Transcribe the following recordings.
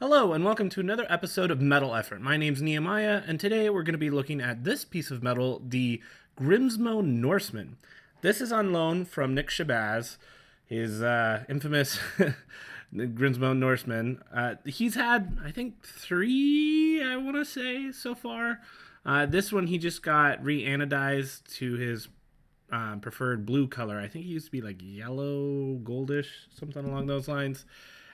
Hello, and welcome to another episode of Metal Effort. My name's Nehemiah, and today we're going to be looking at this piece of metal, the Grimsmo Norseman. This is on loan from Nick Shabazz, his infamous Grimsmo Norseman. He's had, I think, 3, I want to say, so far. This one he just got re-anodized to his preferred blue color. I think he used to be like yellow, goldish, something along those lines.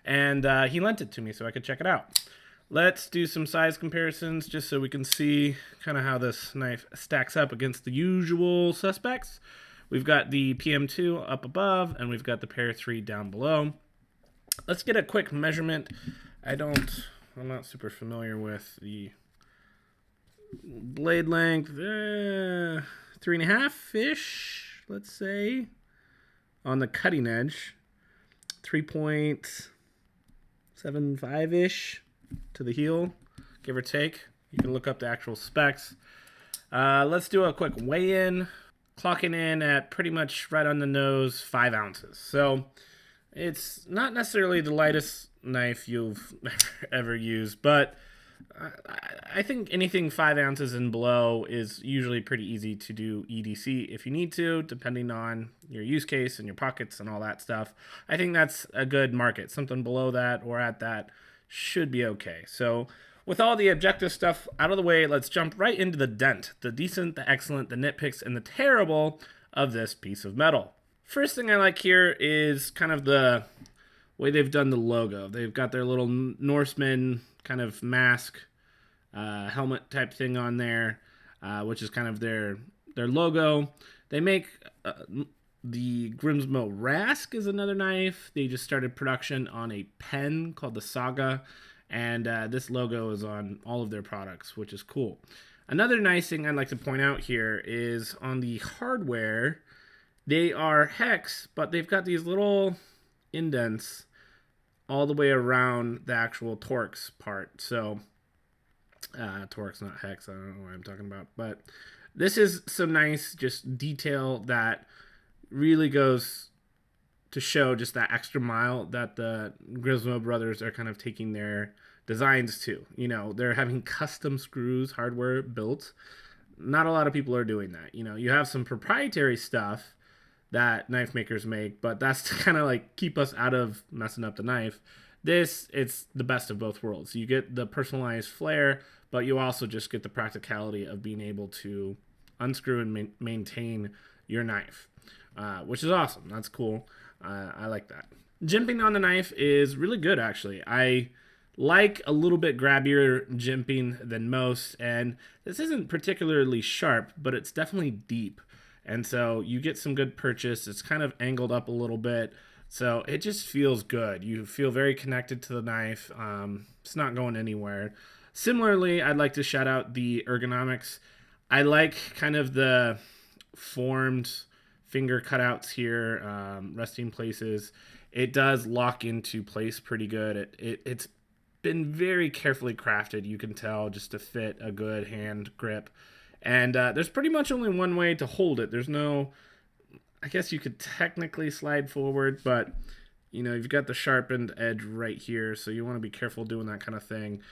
And he lent it to me so I could check it out. Let's do some size comparisons just so we can see kind of how this knife stacks up against the usual suspects. We've got the PM2 up above, and we've got the Pair 3 down below. Let's get a quick measurement. I'm not super familiar with the blade length. 3.5-ish, let's say, on the cutting edge. 3.75-ish to the heel, give or take. You can look up the actual specs. Let's do a quick weigh-in. Clocking in at pretty much right on the nose, 5 ounces. So it's not necessarily the lightest knife you've ever used, but I think anything 5 ounces and below is usually pretty easy to do EDC if you need to, depending on your use case and your pockets and all that stuff. I think that's a good market. Something below that or at that should be okay. So with all the objective stuff out of the way, let's jump right into the dent, the decent, the excellent, the nitpicks, and the terrible of this piece of metal. First thing I like here is kind of the way they've done the logo. They've got their little Norseman kind of mask, helmet type thing on there, which is kind of their logo. They make the Grimsmo Rask is another knife. They just started production on a pen called the Saga, and this logo is on all of their products, which is cool. Another nice thing I'd like to point out here is on the hardware, they are hex, but they've got these little indents all the way around the actual Torx part. So Torx, not hex. I don't know what I'm talking about, but this is some nice just detail that really goes to show just that extra mile that the Grimsmo brothers are kind of taking their designs to. You know, they're having custom screws, hardware built. Not a lot of people are doing that. You know, you have some proprietary stuff that knife makers make, but that's to kind of like keep us out of messing up the knife. It's the best of both worlds. You get the personalized flair, but you also just get the practicality of being able to unscrew and maintain your knife, which is awesome. That's cool. I like that. Jimping on the knife is really good, actually. I like a little bit grabbier jimping than most, and this isn't particularly sharp, but it's definitely deep. And so you get some good purchase. It's kind of angled up a little bit, so it just feels good. You feel very connected to the knife. It's not going anywhere. Similarly, I'd like to shout out the ergonomics. I like kind of the formed finger cutouts here, resting places. It does lock into place pretty good. It's been very carefully crafted, you can tell, just to fit a good hand grip. And there's pretty much only one way to hold it. There's no, I guess you could technically slide forward, but you know, you've got the sharpened edge right here, so you want to be careful doing that kind of thing.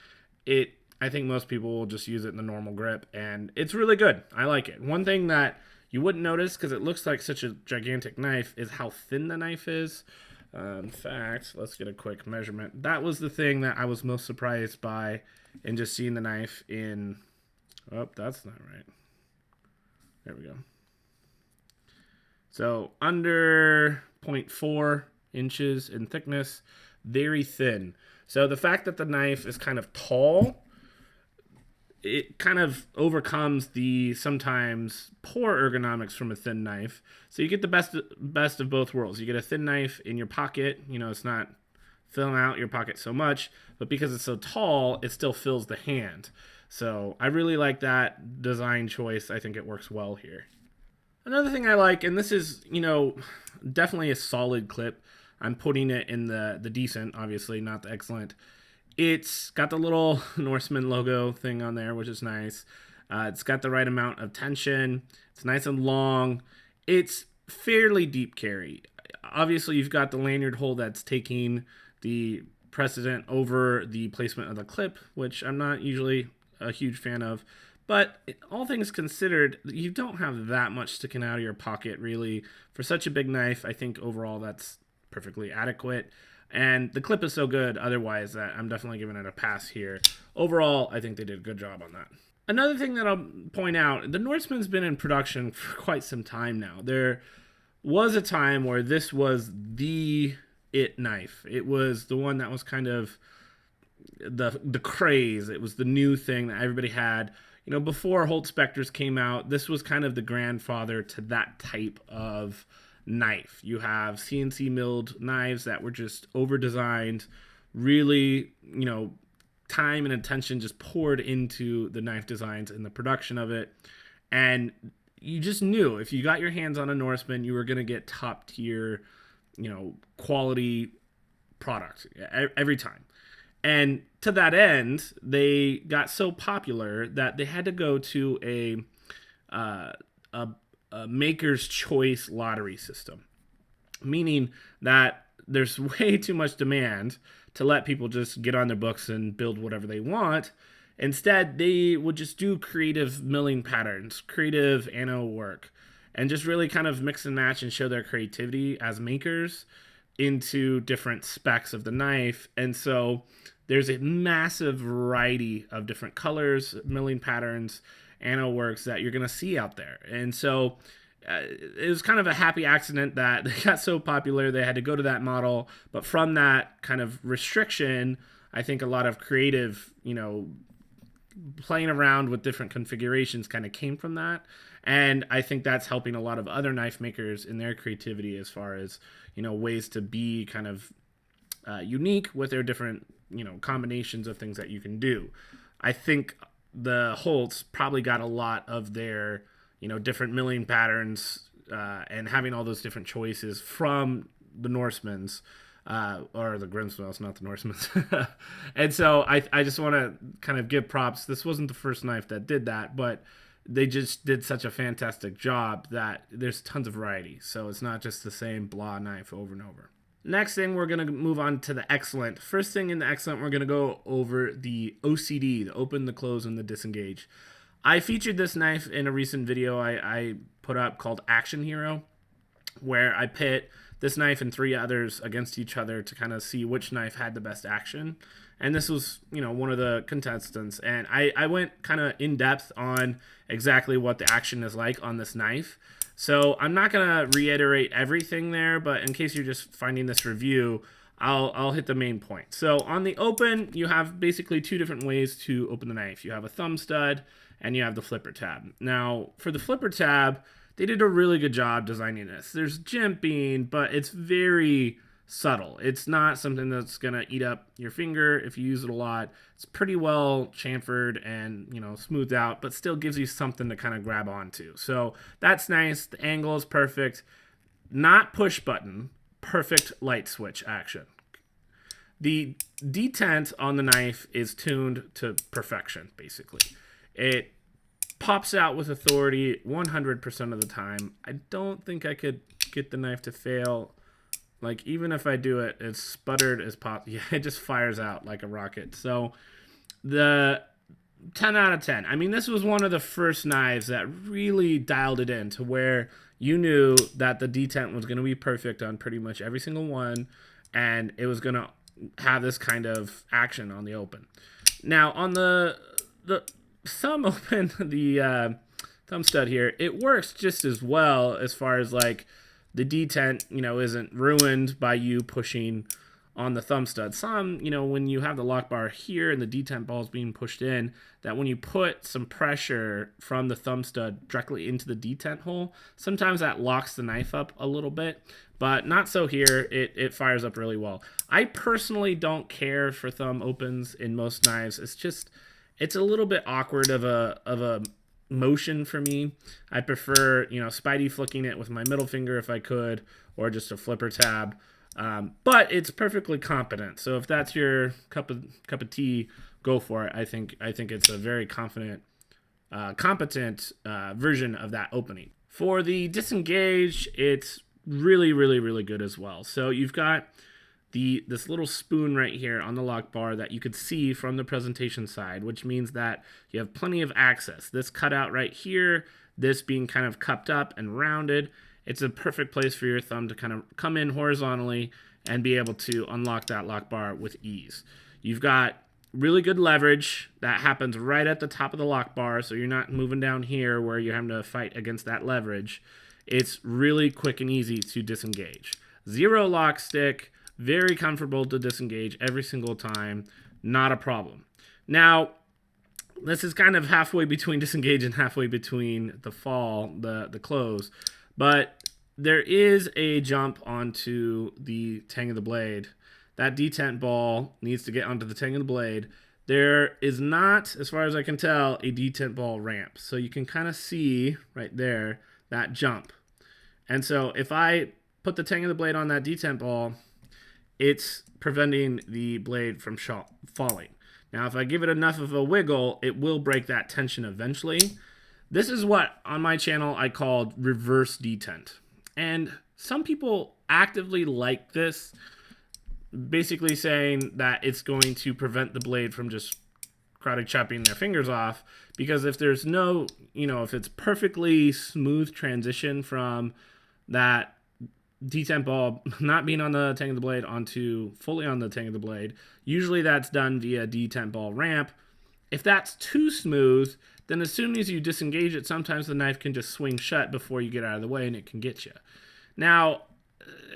I think most people will just use it in the normal grip, and it's really good. I like it. One thing that you wouldn't notice, because it looks like such a gigantic knife, is how thin the knife is. In fact, let's get a quick measurement. That was the thing that I was most surprised by in just seeing the knife in... Oh, that's not right. There we go. So under 0.4 inches in thickness, very thin. So the fact that the knife is kind of tall, it kind of overcomes the sometimes poor ergonomics from a thin knife. So you get the best of both worlds. You get a thin knife in your pocket. You know, it's not filling out your pocket so much, but because it's so tall, it still fills the hand. So I really like that design choice. I think it works well here. Another thing I like, and this is, you know, definitely a solid clip. I'm putting it in the decent, obviously, not the excellent. It's got the little Norseman logo thing on there, which is nice. It's got the right amount of tension. It's nice and long. It's fairly deep carry. Obviously, you've got the lanyard hole that's taking the precedent over the placement of the clip, which I'm not usually a huge fan of. But all things considered, you don't have that much sticking out of your pocket, really. For such a big knife, I think overall that's perfectly adequate. And the clip is so good otherwise that I'm definitely giving it a pass here. Overall, I think they did a good job on that. Another thing that I'll point out, the Norseman's been in production for quite some time now. There was a time where this was the it knife. It was the one that was kind of the craze. It was the new thing that everybody had. You know, before Holt Spectres came out, this was kind of the grandfather to that type of knife. You have CNC milled knives that were just over designed, really, you know, time and attention just poured into the knife designs and the production of it. And you just knew if you got your hands on a Norseman, you were going to get top tier, you know, quality product every time. And to that end, they got so popular that they had to go to a maker's choice lottery system, meaning that there's way too much demand to let people just get on their books and build whatever they want. Instead, they would just do creative milling patterns, creative anno work, and just really kind of mix and match and show their creativity as makers into different specs of the knife. And so there's a massive variety of different colors, milling patterns, anno works that you're going to see out there. And so it was kind of a happy accident that they got so popular they had to go to that model. But from that kind of restriction, I think a lot of creative, you know, playing around with different configurations kind of came from that. And I think that's helping a lot of other knife makers in their creativity as far as, you know, ways to be kind of unique with their different, you know, combinations of things that you can do. I think the Holts probably got a lot of their, you know, different milling patterns and having all those different choices from the Norsemans or the Grimsmo, not the Norsemans. And so I just want to kind of give props. This wasn't the first knife that did that, but they just did such a fantastic job that there's tons of variety. So it's not just the same blah knife over and over. Next thing, we're going to move on to the Excellent. First thing in the Excellent, we're going to go over the OCD, the open, the close, and the disengage. I featured this knife in a recent video I put up called Action Hero, where I pit this knife and 3 others against each other to kind of see which knife had the best action. And this was, you know, one of the contestants. And I went kind of in depth on exactly what the action is like on this knife. So I'm not going to reiterate everything there, but in case you're just finding this review, I'll hit the main point. So on the open, you have basically 2 different ways to open the knife. You have a thumb stud and you have the flipper tab. Now, for the flipper tab, they did a really good job designing this. There's jimping, but it's very subtle. It's not something that's going to eat up your finger if you use it a lot. It's pretty well chamfered and, you know, smoothed out, but still gives you something to kind of grab onto. So that's nice. The angle is perfect. Not push button, perfect light switch action. The detent on the knife is tuned to perfection, basically. It pops out with authority 100% of the time. I don't think I could get the knife to fail. Like, even if I do it, it's sputtered as possible. Yeah, it just fires out like a rocket. So the 10 out of 10. I mean, this was one of the first knives that really dialed it in to where you knew that the detent was going to be perfect on pretty much every single one, and it was going to have this kind of action on the open. Now, on the thumb open, the thumb stud here, it works just as well as far as, like, the detent, you know, isn't ruined by you pushing on the thumb stud. Some, you know, when you have the lock bar here and the detent ball is being pushed in, that when you put some pressure from the thumb stud directly into the detent hole, sometimes that locks the knife up a little bit, but not so here. It fires up really well. I personally don't care for thumb opens in most knives. It's a little bit awkward of a motion for me. I prefer, you know, Spidey flicking it with my middle finger if I could, or just a flipper tab. But it's perfectly competent. So if that's your cup of tea, go for it. I think it's a very competent version of that opening. For the disengage, it's really, really, really good as well. So you've got this little spoon right here on the lock bar that you could see from the presentation side, which means that you have plenty of access. This cutout right here, this being kind of cupped up and rounded, it's a perfect place for your thumb to kind of come in horizontally and be able to unlock that lock bar with ease. You've got really good leverage that happens right at the top of the lock bar, so you're not moving down here where you're having to fight against that leverage. It's really quick and easy to disengage. Zero lock stick, very comfortable to disengage every single time, not a problem. Now, this is kind of halfway between disengage and halfway between the fall, the close, but there is a jump onto the tang of the blade. That detent ball needs to get onto the tang of the blade. There is not, as far as I can tell, a detent ball ramp. So you can kind of see right there that jump. And so if I put the tang of the blade on that detent ball, it's preventing the blade from falling. Now, if I give it enough of a wiggle, it will break that tension eventually. This is what, on my channel, I called reverse detent. And some people actively like this, basically saying that it's going to prevent the blade from just karate chopping their fingers off, because if there's no, if it's perfectly smooth transition from that detent ball not being on the tang of the blade onto fully on the tang of the blade, usually that's done via detent ball ramp. If that's too smooth, then as soon as you disengage it, sometimes the knife can just swing shut before you get out of the way and it can get you. Now,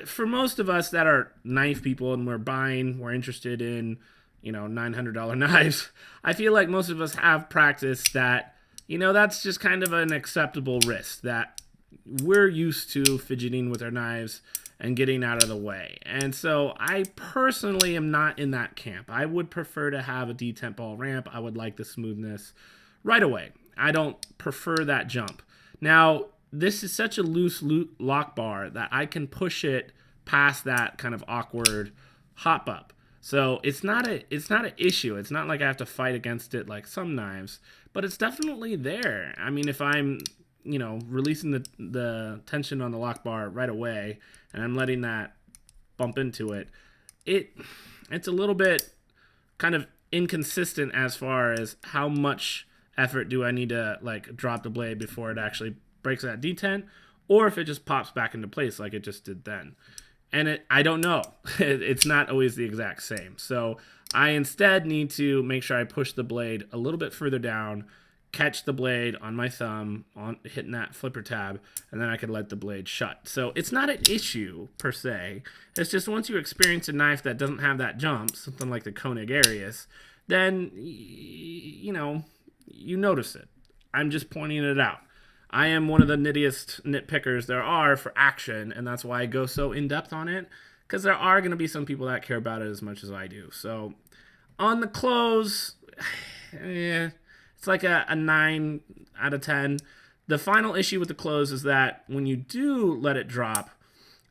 for most of us that are knife people and we're interested in, $900 knives, I feel like most of us have practiced that, that's just kind of an acceptable risk, that we're used to fidgeting with our knives and getting out of the way. And so I personally am not in that camp. I would prefer to have a detent ball ramp. I would like the smoothness right away. I don't prefer that jump. Now, this is such a loose lock bar that I can push it past that kind of awkward hop up. So it's not an issue. It's not like I have to fight against it like some knives, but it's definitely there. I mean, if I'm, releasing the tension on the lock bar right away and I'm letting that bump into it, it's a little bit kind of inconsistent as far as how much effort do I need to drop the blade before it actually breaks that detent, or if it just pops back into place like it just did then. And I don't know. It's not always the exact same. So I instead need to make sure I push the blade a little bit further down, catch the blade on my thumb, on hitting that flipper tab, and then I can let the blade shut. So it's not an issue per se. It's just once you experience a knife that doesn't have that jump, something like the Koenig Arius, then, you notice it. I'm just pointing it out. I am one of the nittiest nitpickers there are for action, and that's why I go so in-depth on it, because there are going to be some people that care about it as much as I do. So on the close, it's like a 9 out of 10. The final issue with the close is that when you do let it drop,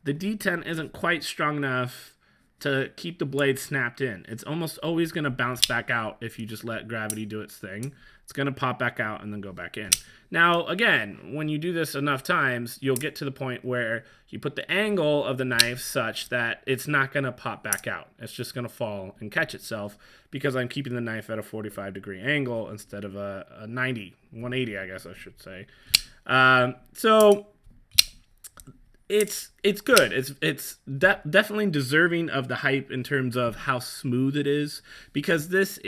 the detent isn't quite strong enough to keep the blade snapped in. It's almost always going to bounce back out if you just let gravity do its thing. It's going to pop back out and then go back in. Now, again, when you do this enough times, you'll get to the point where you put the angle of the knife such that it's not going to pop back out. It's just going to fall and catch itself because I'm keeping the knife at a 45-degree angle instead of a 180, I guess I should say. So it's good. It's definitely deserving of the hype in terms of how smooth it is, because this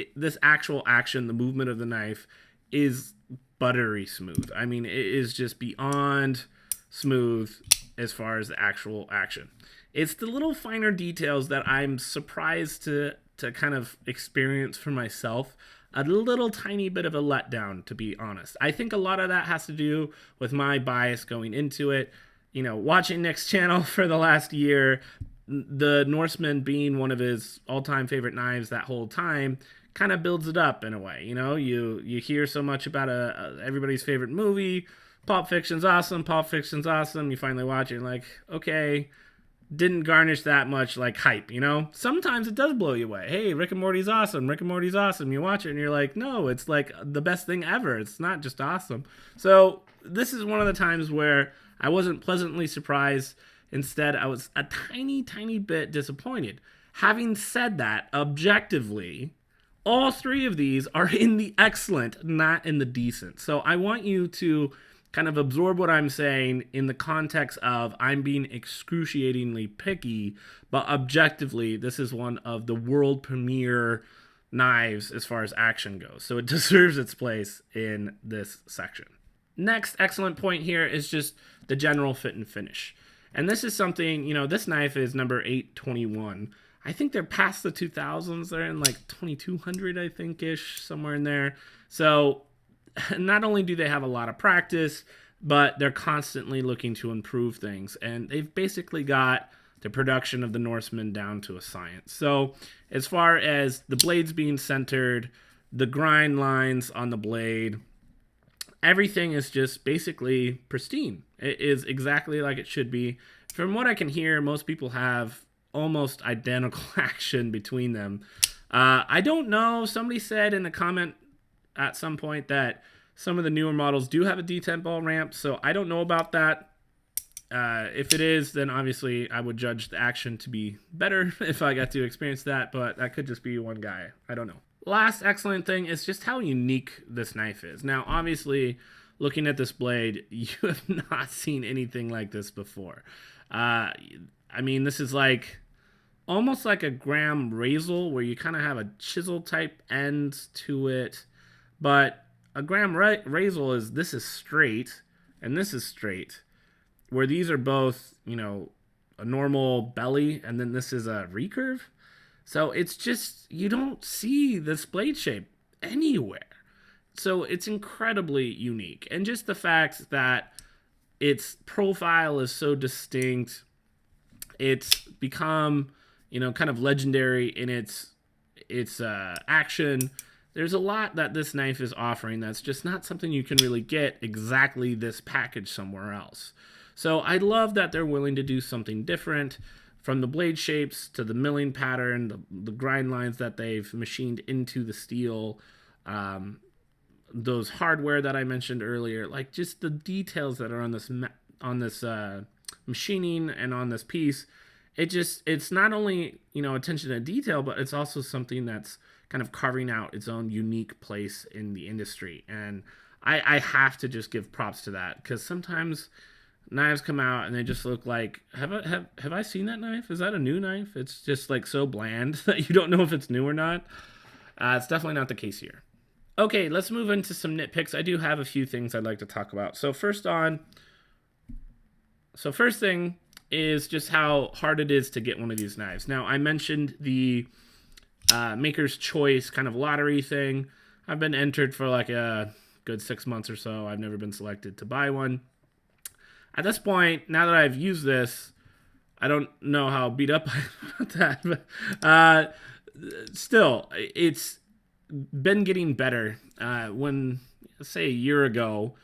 actual action, the movement of the knife, is buttery smooth. I mean, it is just beyond smooth as far as the actual action. It's the little finer details that I'm surprised to kind of experience for myself. A little tiny bit of a letdown, to be honest. I think a lot of that has to do with my bias going into it. Watching Nick's channel for the last year, the Norseman being one of his all-time favorite knives that whole time kind of builds it up in a way. You hear so much about everybody's favorite movie. Pulp Fiction's awesome. You finally watch it and like, okay, didn't garnish that much hype, Sometimes it does blow you away. Hey, Rick and Morty's awesome. You watch it and you're like, no, it's like the best thing ever. It's not just awesome. So this is one of the times where I wasn't pleasantly surprised. Instead, I was a tiny bit disappointed. Having said that, objectively, all three of these are in the excellent, not in the decent. So I want you to kind of absorb what I'm saying in the context of I'm being excruciatingly picky, but objectively, this is one of the world premiere knives as far as action goes. So it deserves its place in this section. Next excellent point here is just the general fit and finish. And this is something, this knife is number 821. I think they're past the 2000s. They're in like 2200, I think-ish, somewhere in there. So not only do they have a lot of practice, but they're constantly looking to improve things. And they've basically got the production of the Norseman down to a science. So as far as the blades being centered, the grind lines on the blade, everything is just basically pristine. It is exactly like it should be. From what I can hear, most people have almost identical action between them. I don't know. Somebody said in a comment at some point that some of the newer models do have a D10 ball ramp, so I don't know about that. If it is, then obviously I would judge the action to be better if I got to experience that, but that could just be one guy. I don't know. Last excellent thing is just how unique this knife is. Now, obviously, looking at this blade, you have not seen anything like this before. This is like almost like a Gram Razel, where you kind of have a chisel type end to it, but a Gram Razel this is straight and this is straight, where these are both, a normal belly and then this is a recurve. So it's just, you don't see this blade shape anywhere. So it's incredibly unique. And just the fact that its profile is so distinct, it's become, kind of legendary in its action. There's a lot that this knife is offering that's just not something you can really get exactly this package somewhere else. So I love that they're willing to do something different, from the blade shapes to the milling pattern, the grind lines that they've machined into the steel, those hardware that I mentioned earlier, like just the details that are on this machining and on this piece. It's not only, attention to detail, but it's also something that's kind of carving out its own unique place in the industry. And I have to just give props to that, because sometimes knives come out and they just look like, have I seen that knife? Is that a new knife? It's just like so bland that you don't know if it's new or not. It's definitely not the case here. Okay, let's move into some nitpicks. I do have a few things I'd like to talk about. So first thing is just how hard it is to get one of these knives. Now, I mentioned the Maker's Choice kind of lottery thing. I've been entered for like a good 6 months or so. I've never been selected to buy one. At this point, now that I've used this, I don't know how beat up I am about that, but still, it's been getting better. When, say, a year ago,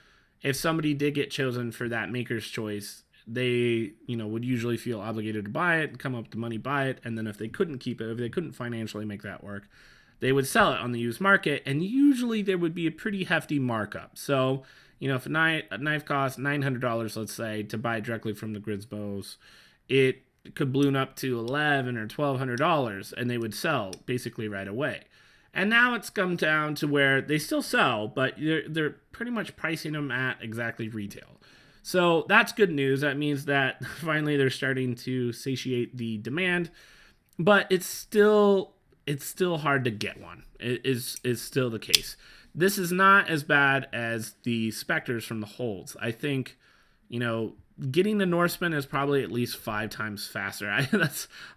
if somebody did get chosen for that Maker's Choice, they, would usually feel obligated to buy it, come up with the money, buy it, and then if they couldn't keep it, if they couldn't financially make that work, they would sell it on the used market, and usually there would be a pretty hefty markup. So, if a knife costs $900, let's say, to buy directly from the Grimsmos, it could balloon up to $1,100 or $1,200, and they would sell basically right away. And now it's come down to where they still sell, but they're pretty much pricing them at exactly retail. So that's good news. That means that finally they're starting to satiate the demand, but it's still hard to get one. It is still the case. This is not as bad as the Spectres from the Holds. I think, getting the Norseman is probably at least 5 times faster.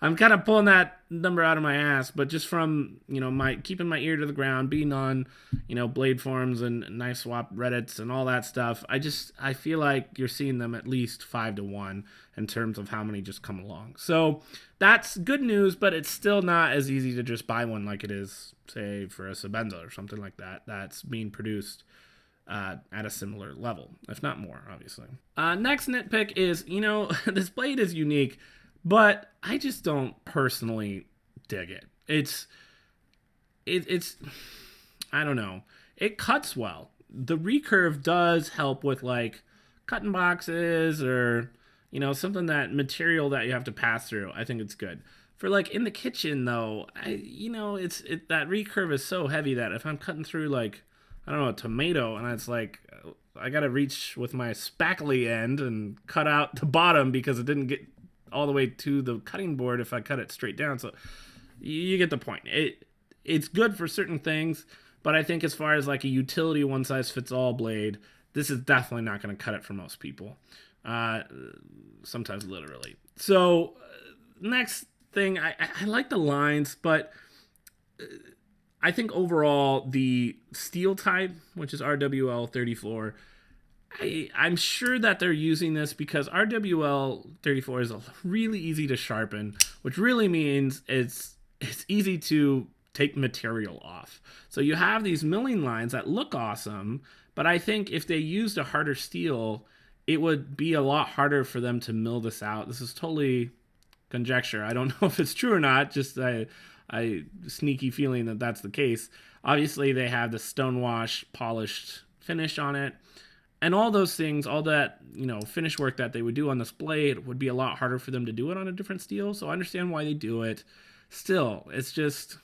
I'm kind of pulling that number out of my ass, but just from, my keeping my ear to the ground, being on, blade forums and knife swap Reddits and all that stuff, I feel like you're seeing them at least 5 to 1 in terms of how many just come along. So that's good news, but it's still not as easy to just buy one like it is, say, for a Sabenza or something like that that's being produced at a similar level, if not more, obviously. Next nitpick is, this blade is unique, but I just don't personally dig it. It's I don't know. It cuts well. The recurve does help with like cutting boxes or, something that material that you have to pass through. I think it's good. For like in the kitchen though, that recurve is so heavy that if I'm cutting through like, I don't know, a tomato, and it's like I gotta reach with my spackly end and cut out the bottom because it didn't get all the way to the cutting board if I cut it straight down. So you get the point. It's good for certain things, but I think as far as like a utility one size fits all blade, this is definitely not going to cut it for most people. Sometimes literally. So next thing, I like the lines, but I think overall the steel type, which is RWL 34, I'm sure that they're using this because RWL 34 is really easy to sharpen, which really means it's easy to take material off. So you have these milling lines that look awesome, but I think if they used a harder steel, it would be a lot harder for them to mill this out. This is totally conjecture. I don't know if it's true or not, just a sneaky feeling that that's the case. Obviously, they have the stonewash polished finish on it. And all those things, all that, finish work that they would do on this blade would be a lot harder for them to do it on a different steel. So I understand why they do it. Still, it's just,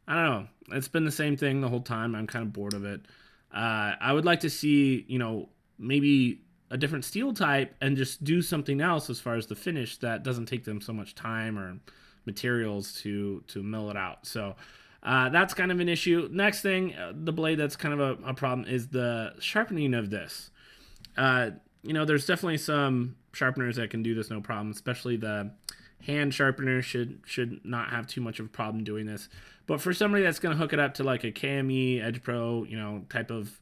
I don't know. It's been the same thing the whole time. I'm kind of bored of it. I would like to see, maybe a different steel type and just do something else as far as the finish that doesn't take them so much time or materials to mill it out. So that's kind of an issue. Next thing, the blade that's kind of a problem is the sharpening of this. There's definitely some sharpeners that can do this no problem, especially the hand sharpener should not have too much of a problem doing this. But for somebody that's going to hook it up to like a KME, Edge Pro, type of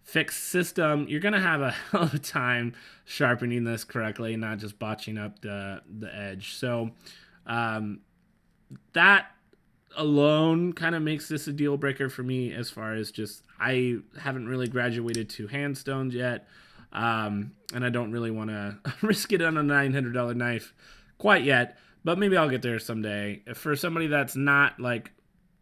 fixed system, you're going to have a hell of a time sharpening this correctly and not just botching up the edge. So that alone kind of makes this a deal breaker for me as far as just, I haven't really graduated to hand stones yet. And I don't really want to risk it on a $900 knife quite yet, but maybe I'll get there someday. For somebody that's not like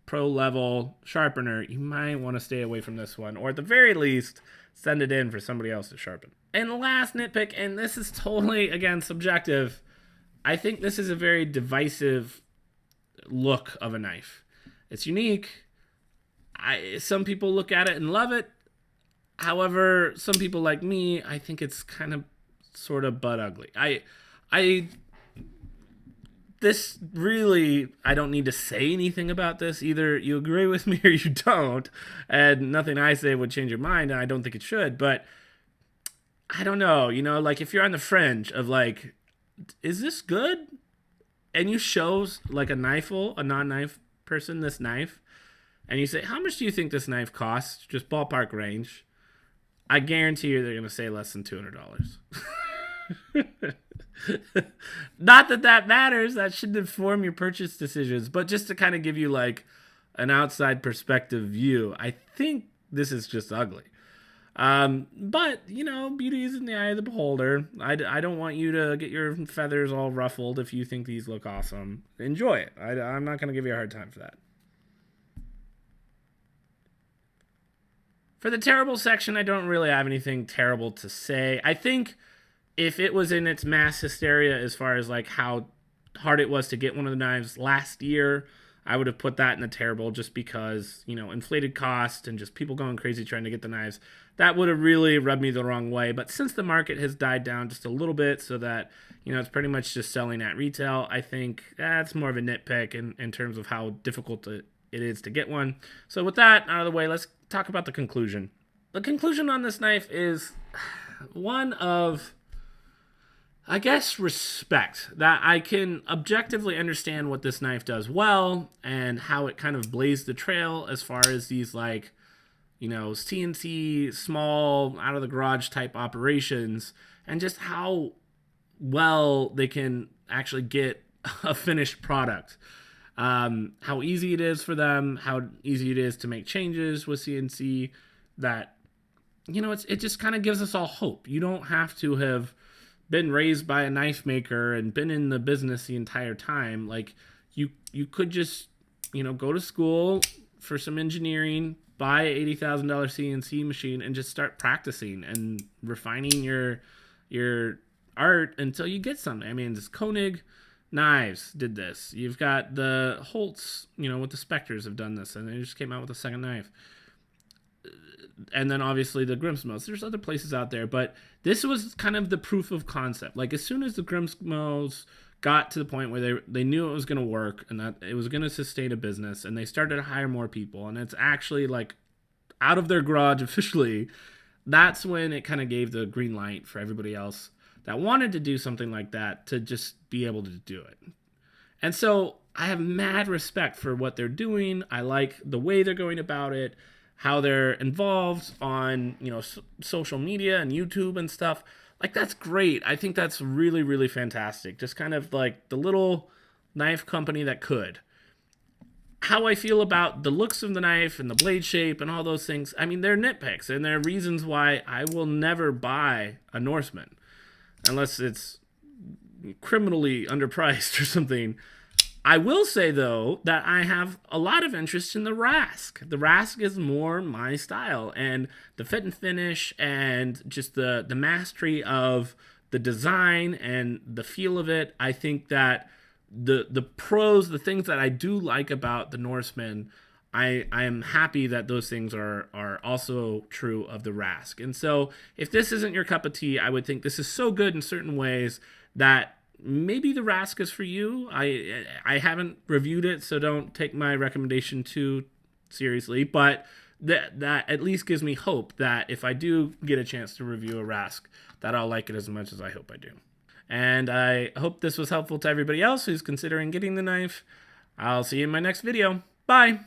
pro level sharpener, you might want to stay away from this one, or at the very least send it in for somebody else to sharpen. And the last nitpick, and this is totally, again, subjective, I think this is a very divisive look of a knife. It's unique. Some people look at it and love it. However, some people like me, I think it's kind of sort of butt ugly. This really, I don't need to say anything about this. Either you agree with me or you don't, and nothing I say would change your mind, and I don't think it should, but I don't know, like if you're on the fringe of like, is this good? And you show like a non-knife person this knife, and you say, how much do you think this knife costs? Just ballpark range. I guarantee you they're going to say less than $200. Not that matters. That shouldn't inform your purchase decisions, but just to kind of give you like an outside perspective view, I think this is just ugly. But beauty is in the eye of the beholder. I don't want you to get your feathers all ruffled if you think these look awesome. Enjoy it. I'm not going to give you a hard time for that. For the terrible section, I don't really have anything terrible to say. I think if it was in its mass hysteria as far as like how hard it was to get one of the knives last year, I would have put that in the terrible, just because, inflated cost and just people going crazy trying to get the knives. That would have really rubbed me the wrong way. But since the market has died down just a little bit so that, it's pretty much just selling at retail, I think that's more of a nitpick in terms of how difficult it is to get one. So with that out of the way, let's talk about the conclusion. The conclusion on this knife is one of, I guess, respect. That I can objectively understand what this knife does well and how it kind of blazed the trail as far as these like, CNC small out of the garage type operations, and just how well they can actually get a finished product. How easy it is for them, how easy it is to make changes with CNC, that, it just kind of gives us all hope. You don't have to have been raised by a knife maker and been in the business the entire time. Like you could just, go to school for some engineering, buy an $80,000 CNC machine and just start practicing and refining your art until you get something. I mean, this Koenig Knives did this. You've got the Holtz, with the Spectres have done this, and they just came out with a second knife. And then obviously the Grimsmos. There's other places out there, but this was kind of the proof of concept. Like as soon as the Grimsmos got to the point where they knew it was going to work and that it was going to sustain a business, and they started to hire more people, and it's actually like out of their garage officially, that's when it kind of gave the green light for everybody else that wanted to do something like that to just be able to do it. And so I have mad respect for what they're doing. I like the way they're going about it, how they're involved on, social media and YouTube and stuff. Like, that's great. I think that's really, really fantastic. Just kind of like the little knife company that could. How I feel about the looks of the knife and the blade shape and all those things, I mean, they're nitpicks, and they're reasons why I will never buy a Norseman unless it's criminally underpriced or something. I will say, though, that I have a lot of interest in the Rask. The Rask is more my style, and the fit and finish and just the mastery of the design and the feel of it. I think that the pros, the things that I do like about the Norseman, I am happy that those things are also true of the Rask. And so if this isn't your cup of tea, I would think this is so good in certain ways that maybe the Rask is for you. I haven't reviewed it, so don't take my recommendation too seriously, but that at least gives me hope that if I do get a chance to review a Rask, that I'll like it as much as I hope I do. And I hope this was helpful to everybody else who's considering getting the knife. I'll see you in my next video. Bye!